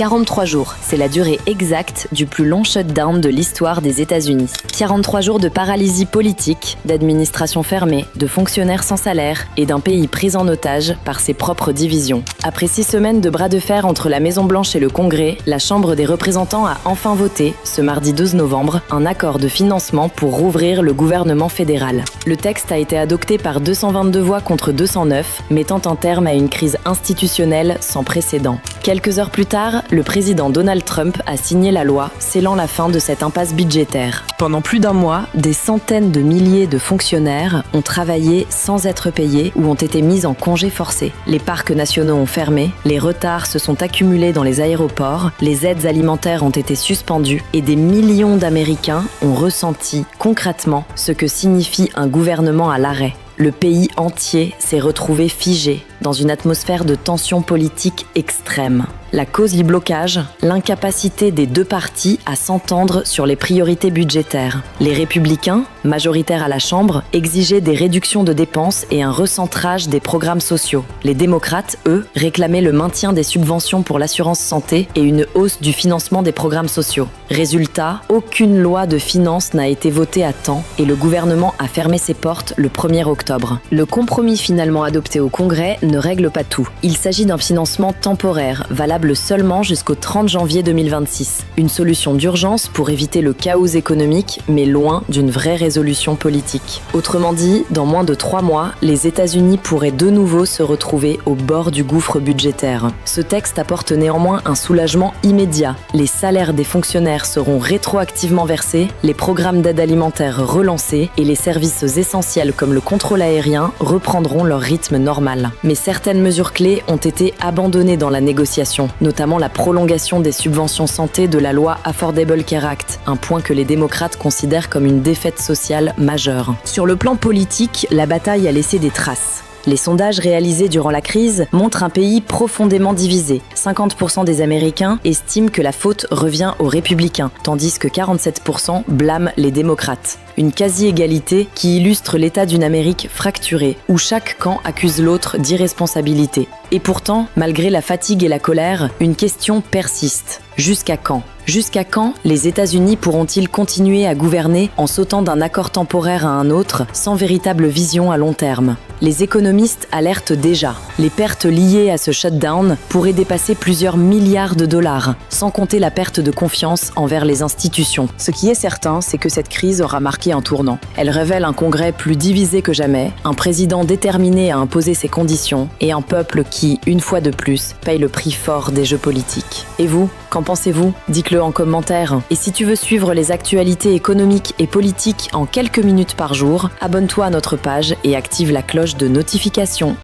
43 jours, c'est la durée exacte du plus long shutdown de l'histoire des États-Unis. 43 jours de paralysie politique, d'administration fermée, de fonctionnaires sans salaire et d'un pays pris en otage par ses propres divisions. Après 6 semaines de bras de fer entre la Maison-Blanche et le Congrès, la Chambre des représentants a enfin voté, ce mardi 12 novembre, un accord de financement pour rouvrir le gouvernement fédéral. Le texte a été adopté par 222 voix contre 209, mettant un terme à une crise institutionnelle sans précédent. Quelques heures plus tard, le président Donald Trump a signé la loi, scellant la fin de cette impasse budgétaire. Pendant plus d'un mois, des centaines de milliers de fonctionnaires ont travaillé sans être payés ou ont été mis en congé forcé. Les parcs nationaux ont fermé, les retards se sont accumulés dans les aéroports, les aides alimentaires ont été suspendues et des millions d'Américains ont ressenti concrètement ce que signifie un gouvernement à l'arrêt. Le pays entier s'est retrouvé figé dans une atmosphère de tension politique extrême. La cause du blocage, l'incapacité des deux partis à s'entendre sur les priorités budgétaires. Les républicains, majoritaires à la Chambre, exigeaient des réductions de dépenses et un recentrage des programmes sociaux. Les démocrates, eux, réclamaient le maintien des subventions pour l'assurance santé et une hausse du financement des programmes sociaux. Résultat, aucune loi de finances n'a été votée à temps et le gouvernement a fermé ses portes le 1er octobre. Le compromis finalement adopté au Congrès ne règle pas tout. Il s'agit d'un financement temporaire, valable seulement jusqu'au 30 janvier 2026. Une solution d'urgence pour éviter le chaos économique, mais loin d'une vraie résolution politique. Autrement dit, dans moins de 3 mois, les États-Unis pourraient de nouveau se retrouver au bord du gouffre budgétaire. Ce texte apporte néanmoins un soulagement immédiat. Les salaires des fonctionnaires seront rétroactivement versés, les programmes d'aide alimentaire relancés et les services essentiels comme le contrôle aérien reprendront leur rythme normal. Mais certaines mesures clés ont été abandonnées dans la négociation, notamment la prolongation des subventions santé de la loi Affordable Care Act, un point que les démocrates considèrent comme une défaite sociale majeure. Sur le plan politique, la bataille a laissé des traces. Les sondages réalisés durant la crise montrent un pays profondément divisé. 50% des Américains estiment que la faute revient aux républicains, tandis que 47% blâment les démocrates. Une quasi-égalité qui illustre l'état d'une Amérique fracturée, où chaque camp accuse l'autre d'irresponsabilité. Et pourtant, malgré la fatigue et la colère, une question persiste. Jusqu'à quand ? Jusqu'à quand les États-Unis pourront-ils continuer à gouverner en sautant d'un accord temporaire à un autre sans véritable vision à long terme ? Les économistes alertent déjà. Les pertes liées à ce shutdown pourraient dépasser plusieurs milliards de dollars, sans compter la perte de confiance envers les institutions. Ce qui est certain, c'est que cette crise aura marqué un tournant. Elle révèle un Congrès plus divisé que jamais, un président déterminé à imposer ses conditions et un peuple qui, une fois de plus, paye le prix fort des jeux politiques. Et vous, qu'en pensez-vous ? Dites-le en commentaire. Et si tu veux suivre les actualités économiques et politiques en quelques minutes par jour, abonne-toi à notre page et active la cloche de notification.